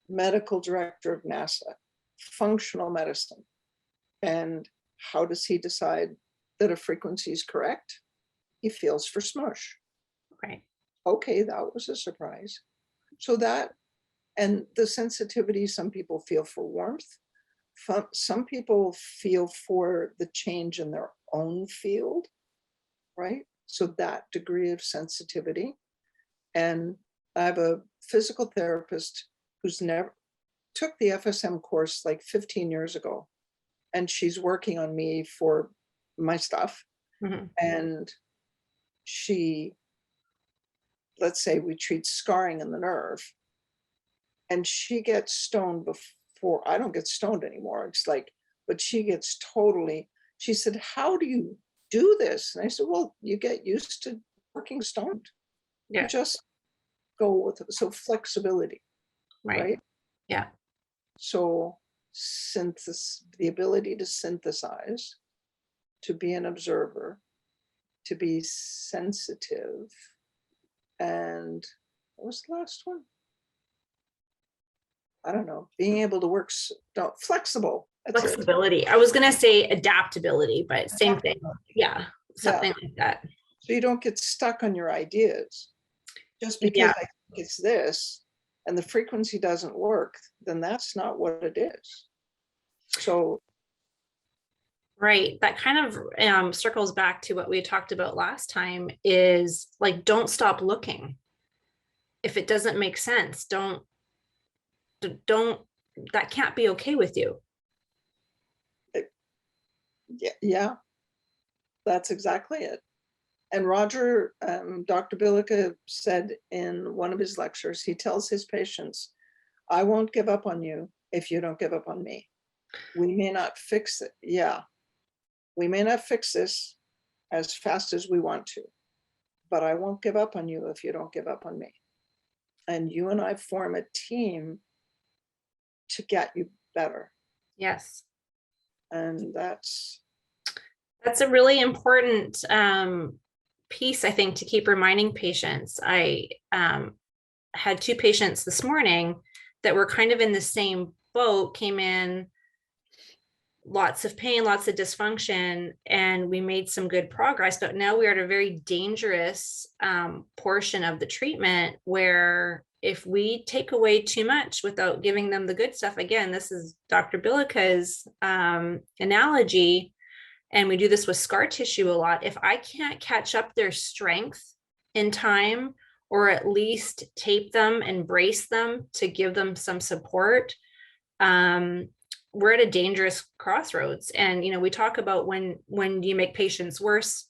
medical director of NASA, functional medicine. And how does he decide that a frequency is correct? He feels for smush. Right. Okay, that was a surprise. So that, and the sensitivity, some people feel for warmth. Some people feel for the change in their own field, right? So that degree of sensitivity. And I have a physical therapist who's never took the FSM course like 15 years ago, and she's working on me for my stuff. Mm-hmm. And she, let's say we treat scarring in the nerve, and she gets stoned before, I don't get stoned anymore. It's like, but she gets totally, she said, how do you do this? And I said, well, you get used to working stoned. Yeah. You just go with it. So flexibility, right? Yeah. So the ability to synthesize, to be an observer, to be sensitive, and what was the last one? I don't know, being able to work, flexible. That's it. Flexibility. I was going to say adaptability, but same thing. Yeah. Something like that. So you don't get stuck on your ideas. Just because I think it's this and the frequency doesn't work, then that's not what it is. So. Right. That kind of circles back to what we talked about last time, is like, don't stop looking. If it doesn't make sense, don't, that can't be okay with you. Yeah, that's exactly it. And Roger, Dr. Bilica said in one of his lectures, he tells his patients, I won't give up on you if you don't give up on me. We may not fix it. Yeah, we may not fix this as fast as we want to, but I won't give up on you if you don't give up on me. And you and I form a team to get you better. Yes. And that's a really important piece, I think, to keep reminding patients. I had 2 patients this morning that were kind of in the same boat, came in, lots of pain, lots of dysfunction, and we made some good progress. But now we are at a very dangerous portion of the treatment where if we take away too much without giving them the good stuff, again, this is Dr. Bilica's analogy, and we do this with scar tissue a lot. If I can't catch up their strength in time, or at least tape them and brace them to give them some support, we're at a dangerous crossroads. And, you know, we talk about when you make patients worse,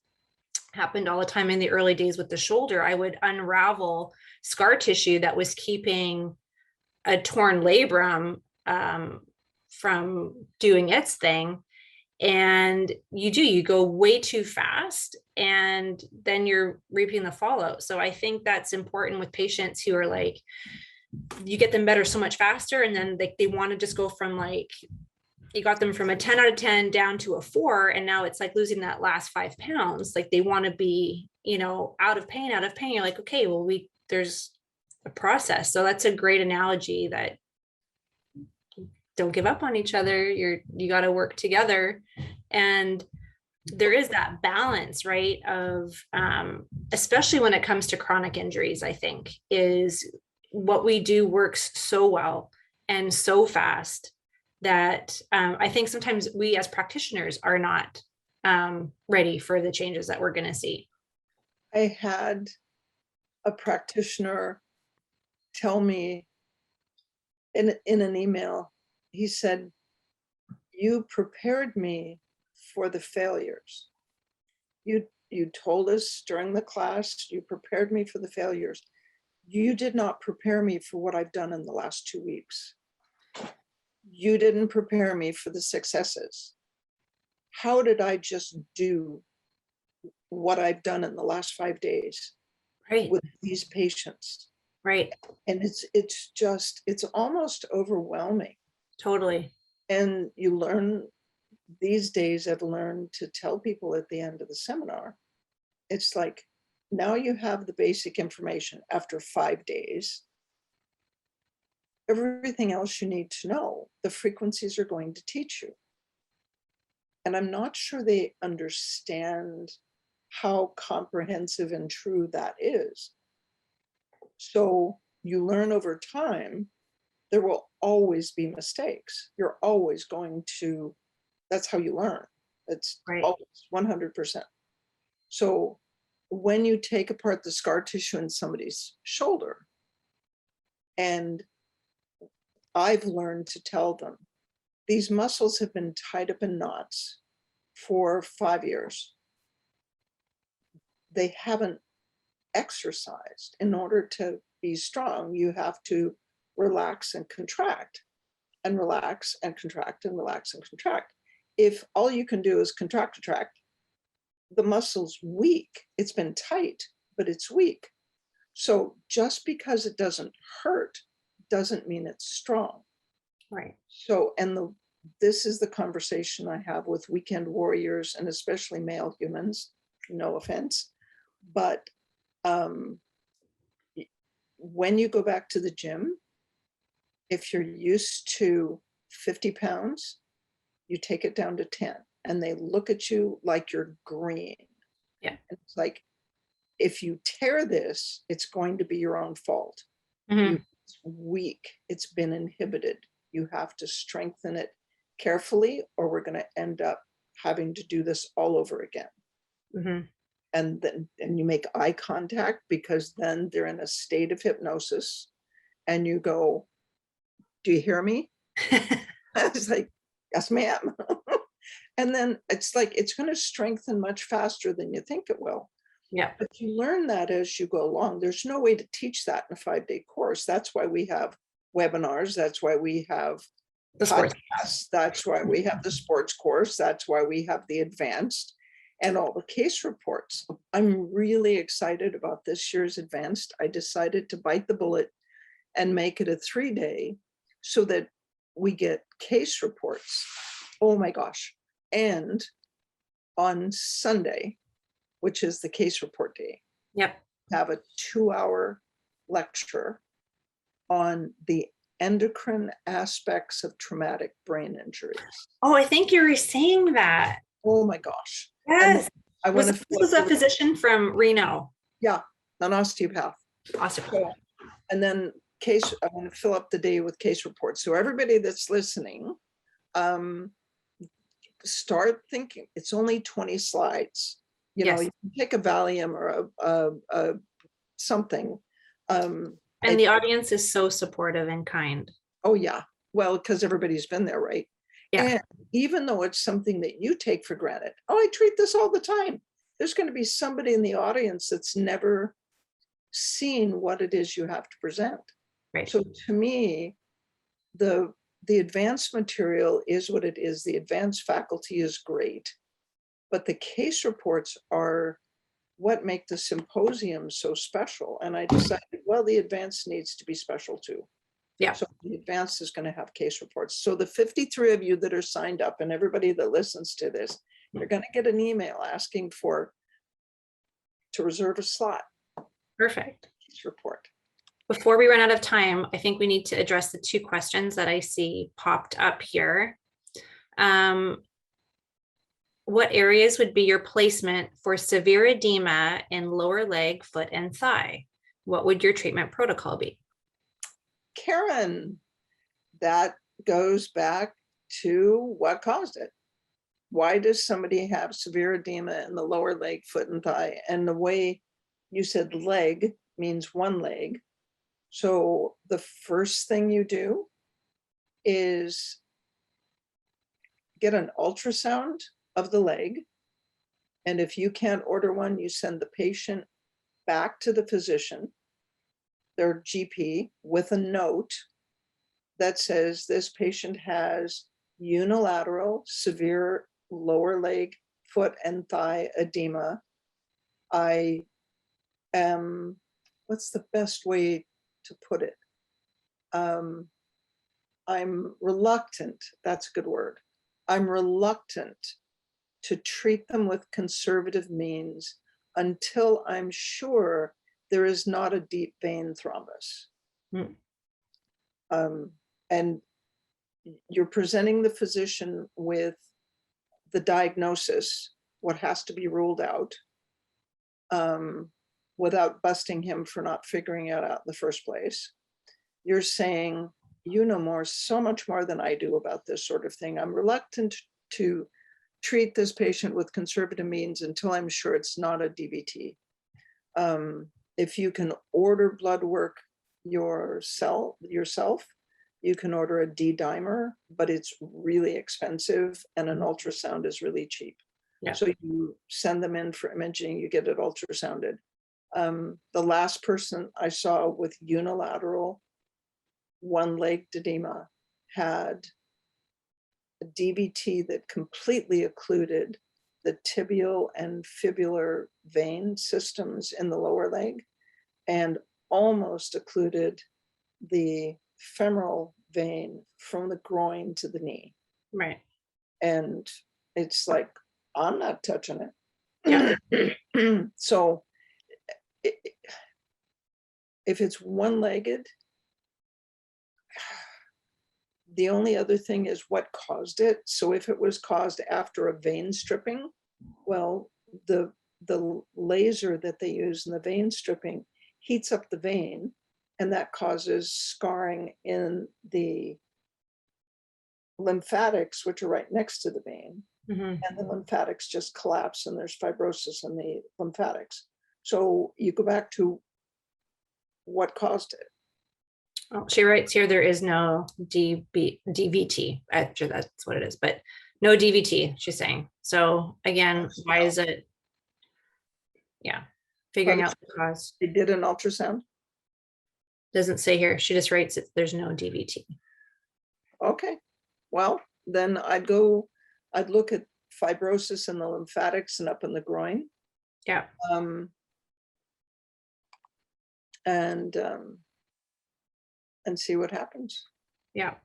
happened all the time in the early days with the shoulder. I would unravel scar tissue that was keeping a torn labrum from doing its thing. And you go way too fast, and then you're reaping the fallout. So I think that's important with patients who are like, you get them better so much faster, and then they want to just go from like, you got them from a 10 out of 10 down to a 4, and now it's like losing that last 5 pounds. Like they want to be, you know, out of pain. You're like, okay, well, there's a process. So that's a great analogy, that don't give up on each other. You got to work together. And there is that balance, right? Of, especially when it comes to chronic injuries, I think is what we do works so well and so fast that I think sometimes we as practitioners are not ready for the changes that we're going to see. I had a practitioner tell me in an email, he said, you prepared me for the failures. You told us during the class, you prepared me for the failures. You did not prepare me for what I've done in the last 2 weeks. You didn't prepare me for the successes. How did I just do what I've done in the last 5 days with these patients? Right. And it's almost overwhelming. Totally. And you learn, these days I've learned to tell people at the end of the seminar, it's like, now you have the basic information after 5 days. Everything else you need to know, the frequencies are going to teach you. And I'm not sure they understand how comprehensive and true that is. So you learn over time, there will always be mistakes. You're always going to, that's how you learn. It's always 100%. So when you take apart the scar tissue in somebody's shoulder, and I've learned to tell them, these muscles have been tied up in knots for 5 years. They haven't exercised. In order to be strong, you have to relax and contract, and relax and contract, and relax and contract. If all you can do is contract, the muscle's weak. It's been tight, but it's weak. So just because it doesn't hurt doesn't mean it's strong. Right. So, this is the conversation I have with weekend warriors and especially male humans, no offense. But when you go back to the gym, if you're used to 50 pounds, you take it down to 10 and they look at you like you're green. Yeah. And it's like, if you tear this, it's going to be your own fault. Mhm. It's weak. It's been inhibited. You have to strengthen it carefully, or we're going to end up having to do this all over again. Mhm. And then you make eye contact, because then they're in a state of hypnosis and you go, do you hear me? I was like, yes, ma'am. And then it's like, it's going to strengthen much faster than you think it will. Yeah. But you learn that as you go along. There's no way to teach that in a 5-day course. That's why we have webinars. That's why we have The sports. podcasts. That's why we have the sports course. That's why we have the advanced and all the case reports. I'm really excited about this year's advanced. I decided to bite the bullet and make it a 3-day so that we get case reports. Oh my gosh. And on Sunday, which is the case report day, Yep. have a 2-hour lecture on the endocrine aspects of traumatic brain injuries. Oh, I think you were saying that. Oh my gosh. Yes. I want This to was a physician from Reno. Yeah, an osteopath. Awesome. So, and then I want to fill up the day with case reports. So everybody that's listening, start thinking. It's only 20 slides. You know, you can take a Valium or a something. And the audience is so supportive and kind. Oh yeah. Well, because everybody's been there, right? Yeah. And even though it's something that you take for granted, oh, I treat this all the time. There's going to be somebody in the audience that's never seen what it is you have to present. Right. So to me, the advanced material is what it is. The advanced faculty is great, but the case reports are what make the symposium so special. And I decided, well, the advanced needs to be special too. Yeah. So the advanced is going to have case reports. So the 53 of you that are signed up and everybody that listens to this, you're going to get an email asking to reserve a slot. Perfect. Case report. Before we run out of time, I think we need to address the 2 questions that I see popped up here. What areas would be your placement for severe edema in lower leg, foot, and thigh? What would your treatment protocol be? Karen, that goes back to what caused it. Why does somebody have severe edema in the lower leg, foot, and thigh? And the way you said leg means one leg. So the first thing you do is get an ultrasound of the leg. And if you can't order one, you send the patient back to the physician, their GP, with a note that says this patient has unilateral severe lower leg, foot, and thigh edema. I am, what's the best way to put it? I'm reluctant, that's a good word. I'm reluctant to treat them with conservative means until I'm sure there is not a deep vein thrombus. And you're presenting the physician with the diagnosis, what has to be ruled out, without busting him for not figuring it out in the first place. You're saying, you know so much more than I do about this sort of thing. I'm reluctant to treat this patient with conservative means until I'm sure it's not a DVT. If you can order blood work yourself, you can order a D-dimer, but it's really expensive and an ultrasound is really cheap. Yeah. So you send them in for imaging, you get it ultrasounded. The last person I saw with unilateral one-leg edema had a DVT that completely occluded the tibial and fibular vein systems in the lower leg and almost occluded the femoral vein from the groin to the knee. Right. And it's like, I'm not touching it. Yeah. So if it's one-legged, the only other thing is what caused it. So if it was caused after a vein stripping, well, the laser that they use in the vein stripping heats up the vein, and that causes scarring in the lymphatics, which are right next to the vein. Mhm. And the lymphatics just collapse and there's fibrosis in the lymphatics. So you go back to what caused it. Oh, she writes here there is no DVT. Actually, that's what it is, but no DVT, she's saying. So again, why is it? Yeah, figuring out the cause. They did an ultrasound. Doesn't say here. She just writes it. There's no DVT. Okay, well, then I'd look at fibrosis in the lymphatics and up in the groin. Yeah. And see what happens. Yeah.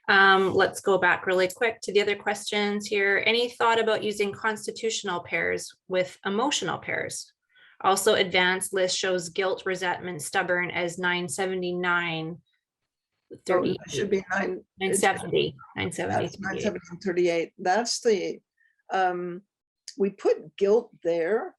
Let's go back really quick to the other questions here. Any thought about using constitutional pairs with emotional pairs? Also, advanced list shows guilt, resentment, stubborn as 979. So it should be 970. 970. That's 970 and 38. That's the, we put guilt there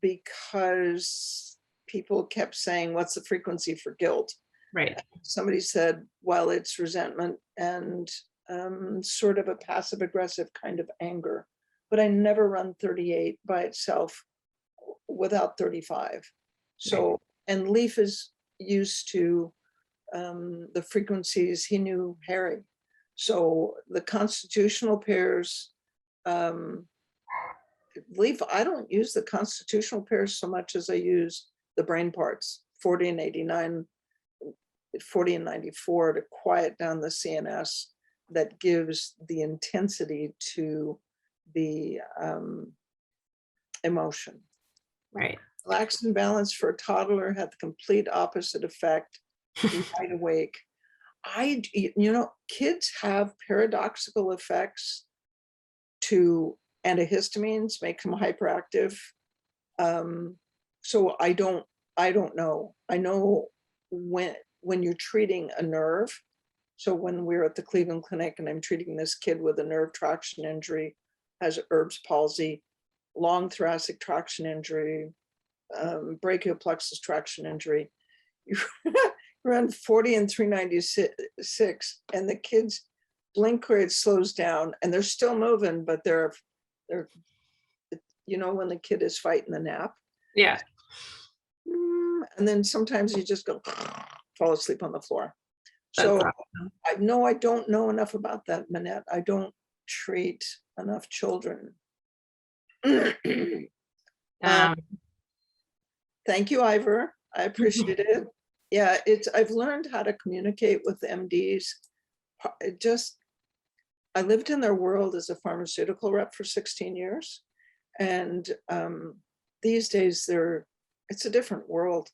because people kept saying, what's the frequency for guilt? Right. Somebody said, well, it's resentment and sort of a passive aggressive kind of anger. But I never run 38 by itself without 35. So, Right. and Leaf is used to the frequencies, he knew Harry. So the constitutional pairs, Leaf, I don't use the constitutional pairs so much as I use the brain parts, 40 and 89, 40 and 94 to quiet down the CNS that gives the intensity to the emotion. Right. Relaxed and balanced for a toddler had the complete opposite effect. Wide awake. Kids have paradoxical effects to antihistamines, make them hyperactive. So I don't know. I know when you're treating a nerve. So when we're at the Cleveland Clinic and I'm treating this kid with a nerve traction injury, has Erb's palsy, long thoracic traction injury, brachial plexus traction injury, you run 40 and 396 and the kid's blink rate slows down and they're still moving, but they're when the kid is fighting the nap. Yeah. And then sometimes you just go fall asleep on the floor. So I don't know enough about that, Manette. I don't treat enough children. Thank you, Ivor. I appreciate it. Yeah, I've learned how to communicate with the MDs. I lived in their world as a pharmaceutical rep for 16 years. And these days it's a different world.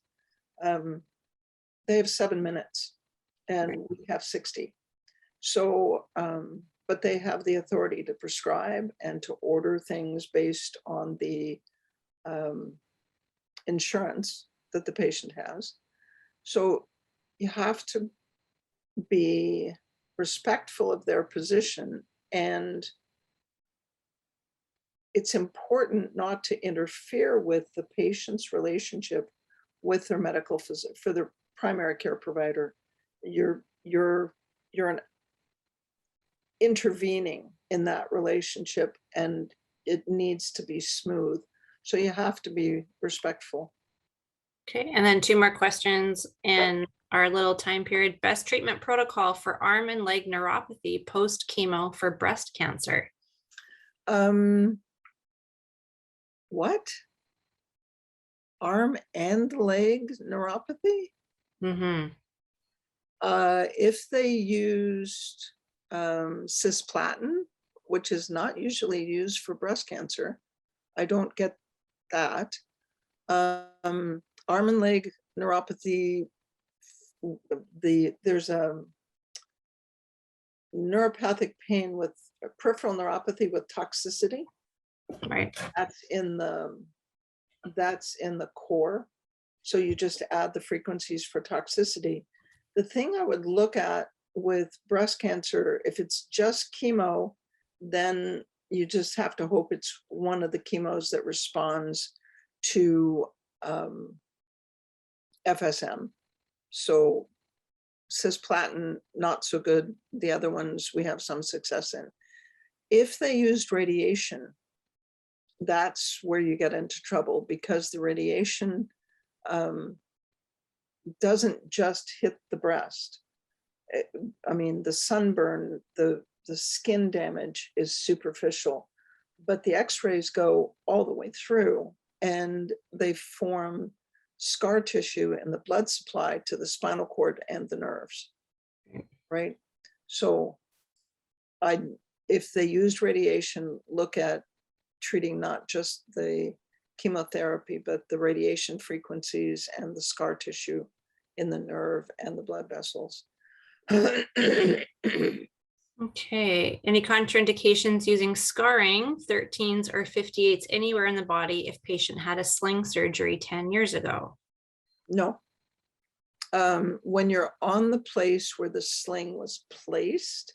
They have 7 minutes and we have 60. So, but they have the authority to prescribe and to order things based on the insurance that the patient has. So you have to be respectful of their position, and it's important not to interfere with the patient's relationship with their medical physician, for their primary care provider. You're intervening in that relationship, and it needs to be smooth. So you have to be respectful. Okay, and then 2 more questions in our little time period. Best treatment protocol for arm and leg neuropathy post chemo for breast cancer. What? Arm and leg neuropathy? Mm-hmm. If they used cisplatin, which is not usually used for breast cancer, I don't get that. Arm and leg neuropathy there's a neuropathic pain with peripheral neuropathy with toxicity. Right. That's in the core. So you just add the frequencies for toxicity. The thing I would look at with breast cancer, if it's just chemo, then you just have to hope it's one of the chemos that responds to FSM. So cisplatin, not so good. The other ones we have some success in. If they used radiation, that's where you get into trouble, because the radiation doesn't just hit the breast. I mean, the sunburn, the skin damage is superficial, but the x-rays go all the way through and they form scar tissue in the blood supply to the spinal cord and the nerves, right? So if they used radiation, look at treating not just the chemotherapy, but the radiation frequencies and the scar tissue in the nerve and the blood vessels. Okay. Any contraindications using scarring, 13s or 58s anywhere in the body if patient had a sling surgery 10 years ago? No. When you're on the place where the sling was placed,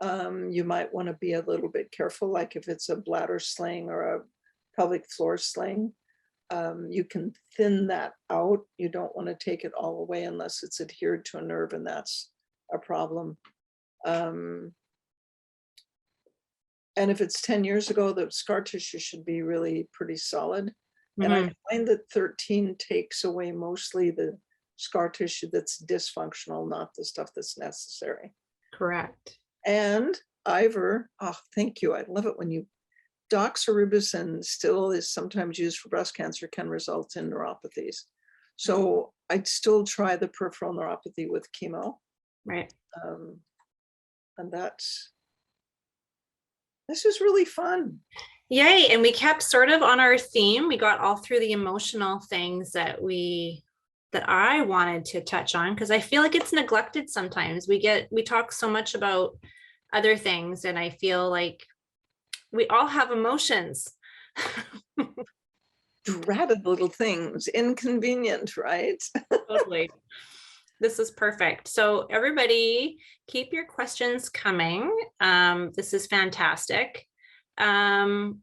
you might want to be a little bit careful, like if it's a bladder sling or a pelvic floor sling. You can thin that out. You don't want to take it all away unless it's adhered to a nerve, and that's a problem. And if it's 10 years ago, the scar tissue should be really pretty solid. And I find that 13 takes away mostly the scar tissue that's dysfunctional, not the stuff that's necessary. Correct. And Ivor, oh, thank you. I love it when you, doxorubicin still is sometimes used for breast cancer, can result in neuropathies. So I'd still try the peripheral neuropathy with chemo. Right. And this is really fun. Yay. And we kept sort of on our theme. We got all through the emotional things that I wanted to touch on, because I feel like it's neglected sometimes. We talk so much about other things, and I feel like we all have emotions. Dratted little things, inconvenient, right? Totally. This is perfect. So everybody, keep your questions coming. This is fantastic. Yeah,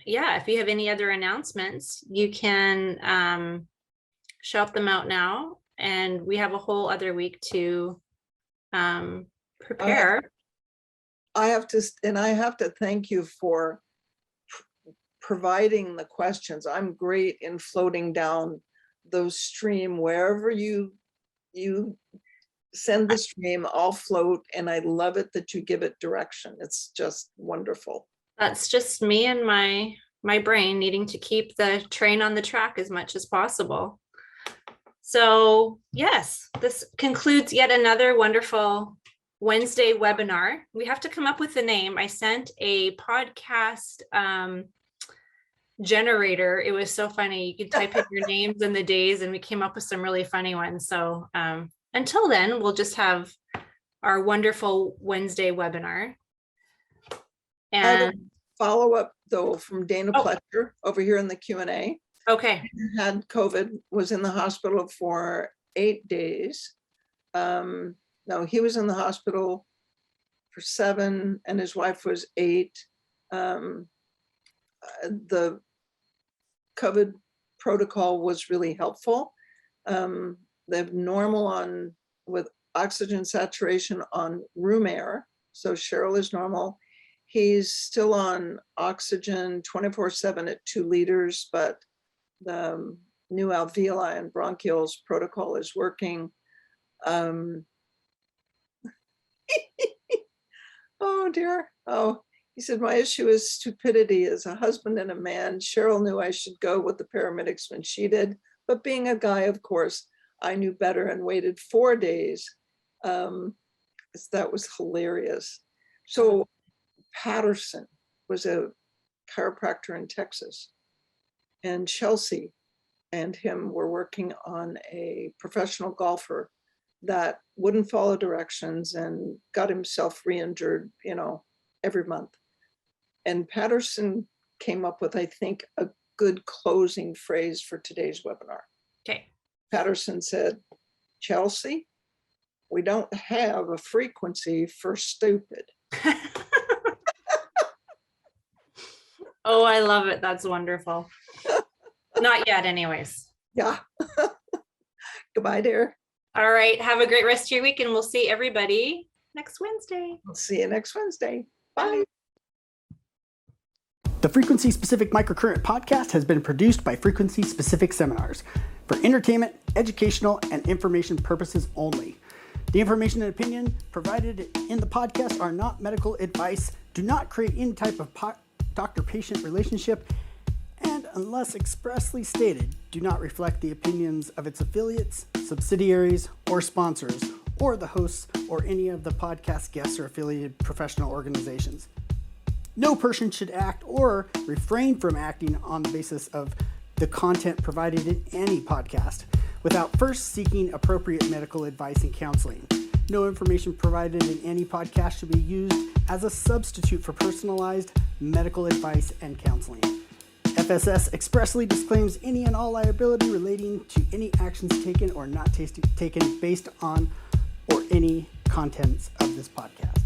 if you have any other announcements, you can shout them out now, and we have a whole other week to prepare. I have to thank you for providing the questions. I'm great in floating down those stream wherever you send the stream. I'll float, and I love it that you give it direction. It's just wonderful. That's just me and my brain needing to keep the train on the track as much as possible. So yes, this concludes yet another wonderful Wednesday webinar. We have to come up with a name. I sent a podcast generator. It was so funny. You could type in your names and the days, and we came up with some really funny ones. So until then, we'll just have our wonderful Wednesday webinar. And follow up though from Dana Pletcher over here in the Q&A. Okay. Had COVID, was in the hospital for 8 days. No, he was in the hospital for 7 and his wife was 8. The COVID protocol was really helpful. They're normal with oxygen saturation on room air. So Cheryl is normal. He's still on oxygen 24/7 at 2 liters, but the new alveoli and bronchioles protocol is working. Oh dear. Oh, he said, my issue is stupidity. As a husband and a man, Cheryl knew I should go with the paramedics when she did, but being a guy, of course, I knew better and waited 4 days. That was hilarious. So Patterson was a chiropractor in Texas, and Chelsea and him were working on a professional golfer that wouldn't follow directions and got himself re-injured, every month. And Patterson came up with, I think, a good closing phrase for today's webinar. Okay. Patterson said, Chelsea, we don't have a frequency for stupid. Oh, I love it. That's wonderful. Not yet, anyways. Yeah. Goodbye, dear. All right. Have a great rest of your week, and we'll see everybody next Wednesday. We'll see you next Wednesday. Bye. The Frequency Specific Microcurrent podcast has been produced by Frequency Specific Seminars for entertainment, educational, and information purposes only. The information and opinion provided in the podcast are not medical advice, do not create any type of doctor-patient relationship, and unless expressly stated, do not reflect the opinions of its affiliates, subsidiaries, or sponsors, or the hosts, or any of the podcast guests or affiliated professional organizations. No person should act or refrain from acting on the basis of the content provided in any podcast without first seeking appropriate medical advice and counseling. No information provided in any podcast should be used as a substitute for personalized medical advice and counseling. FSS expressly disclaims any and all liability relating to any actions taken or not taken based on or any contents of this podcast.